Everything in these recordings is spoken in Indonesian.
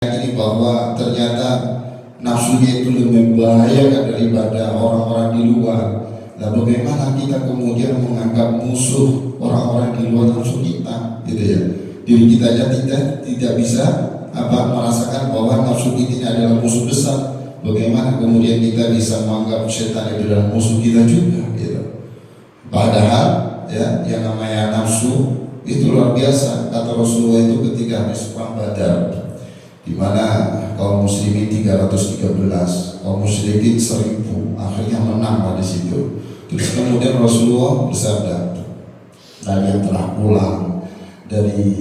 Ini bahwa ternyata nafsunya itu lebih membahayakan daripada orang-orang di luar. Nah, bagaimana kita kemudian menganggap musuh orang-orang di luar nafsu kita, gitu ya? Diri kita aja tidak bisa merasakan bahwa nafsu kita adalah musuh besar. Bagaimana kemudian kita bisa menganggap setan itu adalah musuh kita juga, gitu? Padahal ya, yang namanya nafsu itu luar biasa. Kata Rasulullah itu ketika habis perang Badar, di mana kaum muslimin 313, kaum musyrikin 1000, akhirnya menang di situ. Terus kemudian Rasulullah bersabda, kalian telah pulang dari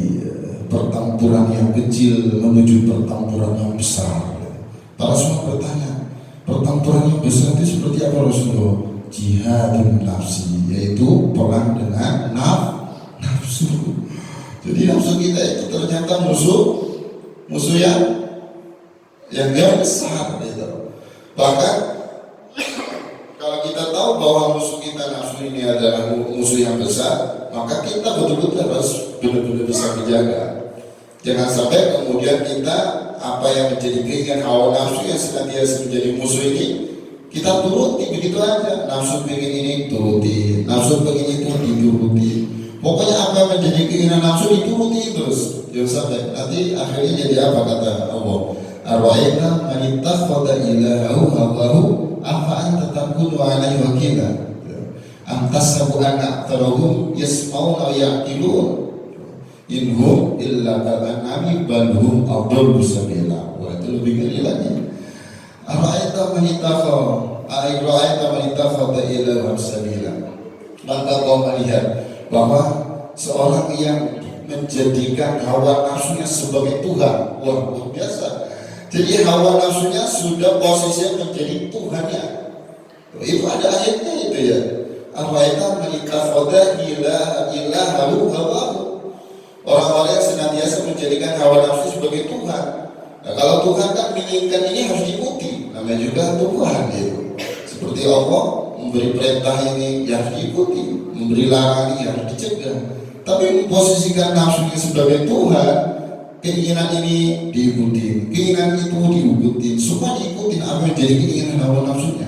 pertempuran yang kecil menuju pertempuran yang besar. Para semua bertanya, pertempuran yang besar itu seperti apa Rasulullah? Jihadun nafsi, yaitu perang dengan nafsu. Jadi nafsu kita itu ternyata musuh yang besar, gitu. Bahkan kalau kita tahu bahwa musuh kita nafsu ini adalah musuh yang besar, maka kita betul-betul harus benar-benar bisa menjaga. Jangan sampai kemudian kita apa yang menjadi keinginan hawa nafsu yang senantiasa menjadi musuh ini kita turuti begitu aja. Nafsu pengen ini turuti, nafsu pengen itu dituruti. Pokoknya apa yang menjadi keinginan nafsu dituruti terus. Jangan sampai nanti akhirnya jadi apa kata Allah? Arwa'ina man ittakhadha ilahahu hawahu afa anta takunu alaihi wakila. Amtasabu anna aktarahum yasma'una wa ya'qilun. Inhum illa kal'anami bal hum adallu sabila. Wah, itu lebih ngeri lagi. Arwa'ina man ittakhadha ilahahu sabila. Maka kau melihat bahwa seorang yang menjadikan hawa nafsunya sebagai Tuhan, wah luar biasa. Jadi hawa nafsunya sudah posisinya menjadi Tuhannya. Itu ada ayatnya itu ya. Arwa'ita manittakhadha ilahahu hawahu. Orang-orang yang senantiasa menjadikan hawa nafsu sebagai Tuhan. Nah, kalau Tuhan kan menginginkan ini harus diikuti, namanya juga Tuhan gitu. Seperti Allah memberi perintah ini ya harus diikuti, memberi larangan ini harus dicegah. Tapi memposisikan nafsunya sebagai Tuhan, keinginan ini diikuti, keinginan itu diikuti, semua diikuti apa yang jadi keinginan hawa nafsunya.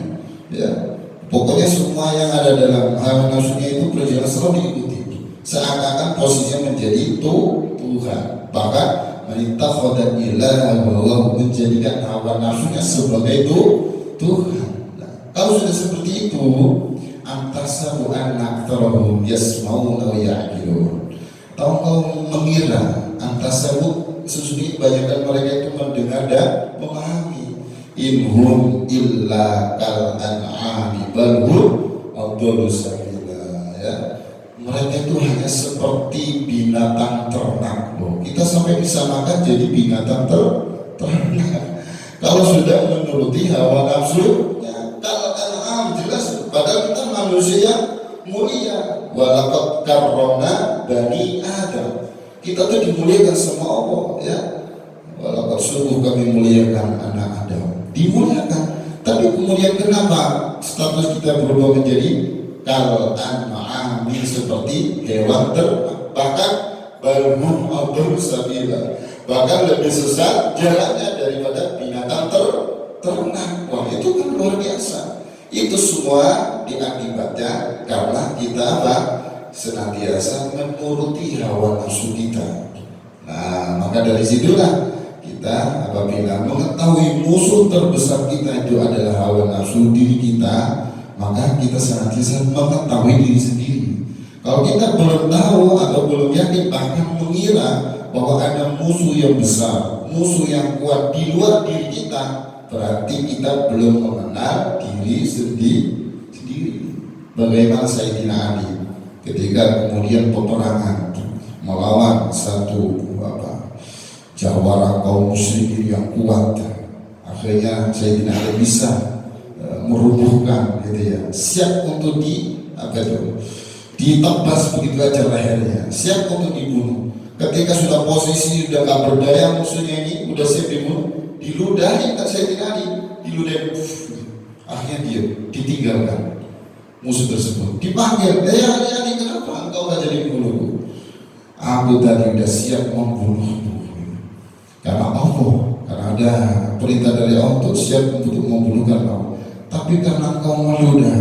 Ya, pokoknya semua yang ada dalam hawa nafsunya itu berjalan selalu diikuti. Seakan-akan posisinya menjadi Tuhan. Bahkan manittakhadha ilahahu, menjadikan hawa nafsunya sebagai Tuhan. Nah, kalau sudah seperti itu, amtasabu anna aktarahum yasma'una wa ya'qilun. Tahu kau mengira amtasabu sesungguhnya kebanyakan mereka itu mendengar dan memahami. Inhum illa kal an'ami bal hum adallu sabila. Ya. Mereka itu hanya seperti binatang ternak. Loh, kita sampai bisa makan jadi binatang ternak. Kalau sudah menuruti hawa nafsu, ya, kalau jelas. Padahal kita manusia mulia. Walaqad karramna bani Adam. Kita tuh dimuliakan sama Allah, ya. Walaqad sungguh kami muliakan anak Adam. Dimuliakan. Tapi kemudian kenapa status kita berubah menjadi kal an'ami, seperti hewan ternak? Bahkan balhum adallu sabila, bahkan lebih sesat jalannya daripada binatang ternak. Wah, itu kan luar biasa. Itu semua diakibatnya karena kita senantiasa menuruti hawa nafsu kita. Nah, maka dari situlah kita apabila mengetahui musuh terbesar kita itu adalah hawa nafsu diri kita, maka kita senantiasa mengetahui diri sendiri. Kalau kita belum tahu atau belum yakin, bahkan mengira bahwa ada musuh yang besar, musuh yang kuat di luar diri kita, berarti kita belum mengenal diri sendiri. Bagaimana Sayyidina Ali ketika kemudian peperangan melawan satu jawara kaum musyrikin yang kuat, akhirnya Sayyidina Ali bisa merubuhkan, gitu ya, siap untuk ditebas begitu aja lehernya, siap untuk dibunuh. Ketika sudah posisi sudah gak berdaya musuhnya ini, udah siap dibunuh, diludahi kan Sayyidina Ali, diludahi, akhirnya dia ditinggalkan musuh tersebut. Dipanggil, Ali, kenapa engkau gak jadi bunuhku? Aku tadi udah siap membunuhmu karena Allah ada perintah dari Allah untuk siap untuk membunuhkan kau, tapi karena kau meludah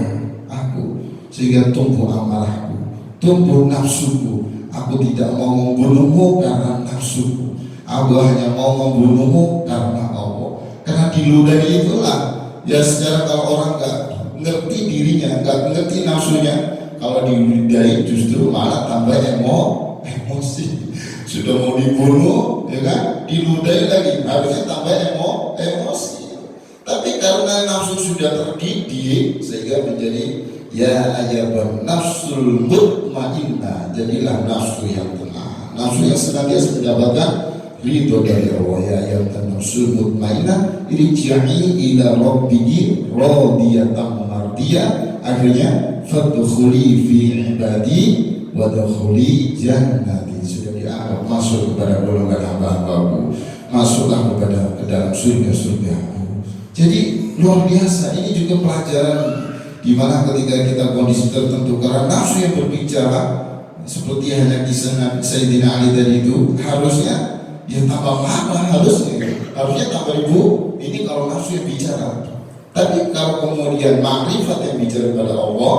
aku sehingga tumbuh amarahku, tumbuh nafsuku. Aku tidak mau membunuhmu karena nafsuku, aku hanya mau membunuhmu karena Allah. Karena diludahi itulah ya, secara kalau orang nggak ngerti dirinya, nggak ngerti nafsunya, kalau diludahi justru malah tambah emosi. Sudah mau dibunuh ya kan, diludahi lagi, harusnya tambah emosi. Tapi karena nafsu sudah terdidik sehingga menjadi ya ayyaban nafsul mutmainnah, jadilah nafsu yang tenang, nafsu yang senantiasa mendapatkan ridho dari Allah. Ya ayyaban nafsul mutmainnah irji'i ila rabbiki radiyatan mardiyah, akhirnya fadkhuli fi ibadi wadkhuli jannati. Sudah dianggap masuk kepada golongan hamba-hambaku, masuklah ke dalam surga-surgaku. Jadi luar biasa. Ini juga pelajaran di mana ketika kita kondisi tertentu karena nafsu yang berbicara, seperti hanya kisah Sayyidina Ali tadi itu, harusnya ya tambah marah, harusnya tambah ribu. Ini kalau nafsu yang bicara. Tapi kalau kemudian makrifat yang bicara kepada Allah,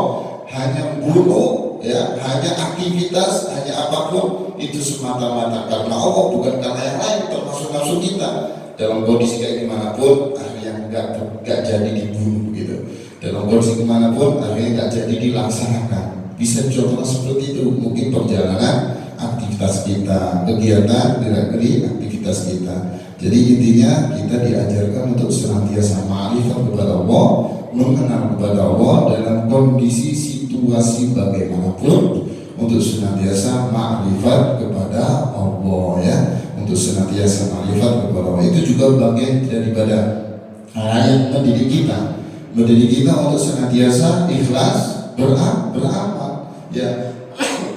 hanya bunuh ya, hanya aktivitas, hanya apapun itu semata-mata karena Allah, bukan karena yang lain, termasuk nafsu kita. Dalam kondisi kayak gimana pun akhirnya nggak jadi dibunuh gitu. Dalam kondisi kemanapun akhirnya nggak jadi dilaksanakan. Bisa contoh seperti itu, mungkin perjalanan aktivitas kita, kegiatan gerak-gerik aktivitas kita. Jadi intinya kita diajarkan untuk senantiasa ma'rifat kepada Allah, mengenal kepada Allah dalam kondisi situasi bagaimanapun, untuk senantiasa ma'rifat kepada Allah ya, untuk senantiasa ma'rifat kepada Allah. Itu juga bagian daripada yang mendidik kita untuk senantiasa ikhlas beramal ya.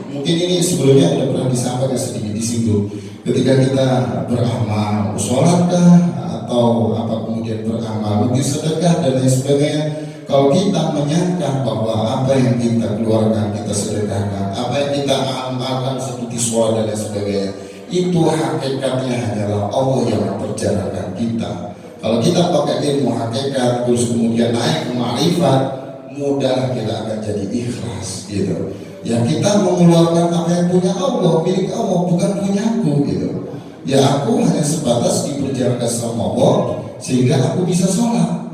Mungkin ini sebelumnya sudah pernah disampaikan sedikit disinggung. Ketika kita beramal, sholatkah atau apa, kemudian beramal mungkin sedekah dan lain sebagainya, kalau kita menyangka bahwa apa yang kita keluarkan, kita sedekahkan, apa yang kita amalkan seperti sholat dan lain sebagainya, itu hakikatnya hanyalah Allah yang memperjalankan kita. Kalau kita pakai ilmu hakikat terus kemudian naik ke ma'rifat, mudah kita akan jadi ikhlas gitu. Ya kita mengeluarkan apa yang punya Allah, milik Allah, bukan punyaku gitu. Ya aku hanya sebatas diperjalankan sama Allah sehingga aku bisa sholat.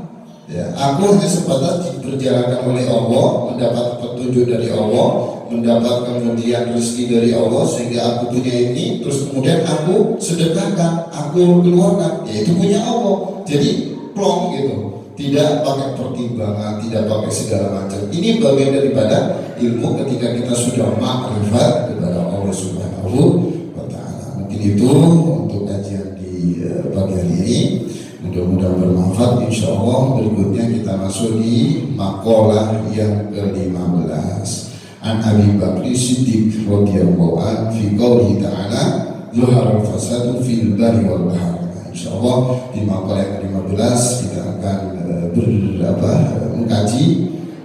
Ya aku hanya sebatas diperjalankan oleh Allah, mendapat petunjuk dari Allah, mendapat kemudian rezeki dari Allah sehingga aku punya ini, terus kemudian aku sedekahkan, aku keluarkan, ya itu punya Allah. Jadi plong gitu, tidak pakai pertimbangan, tidak pakai segala macam. Ini bagian daripada ilmu ketika kita sudah makrifat kepada Allah Subhanahu wa Ta'ala. Mungkin itu untuk kajian di pagi hari ini, mudah-mudahan bermanfaat. Insya Allah berikutnya kita masuk di maqalah yang ke-15. An Abi Bakri Siddiq radhiyallahu anhu fi qoulihi ta'ala zuharal fasadu fil barri wal bahr. Insyaallah di maqalah yang ke-15 kita akan mengkaji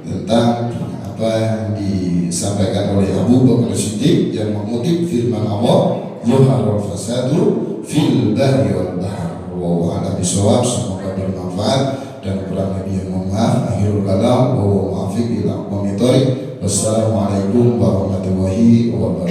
tentang apa yang disampaikan oleh Abu Bakar Siddiq yang mengutip firman Allah zuharal fasadu fil barri wal bahr. Wallahu a'lam bishawab. Semoga bermanfaat dan kurang lebih mohon maaf. Akhirul kalam wa huwa muwaffiq ila aqwamit thoriq. Wassalamualaikum warahmatullahi wabarakatuh.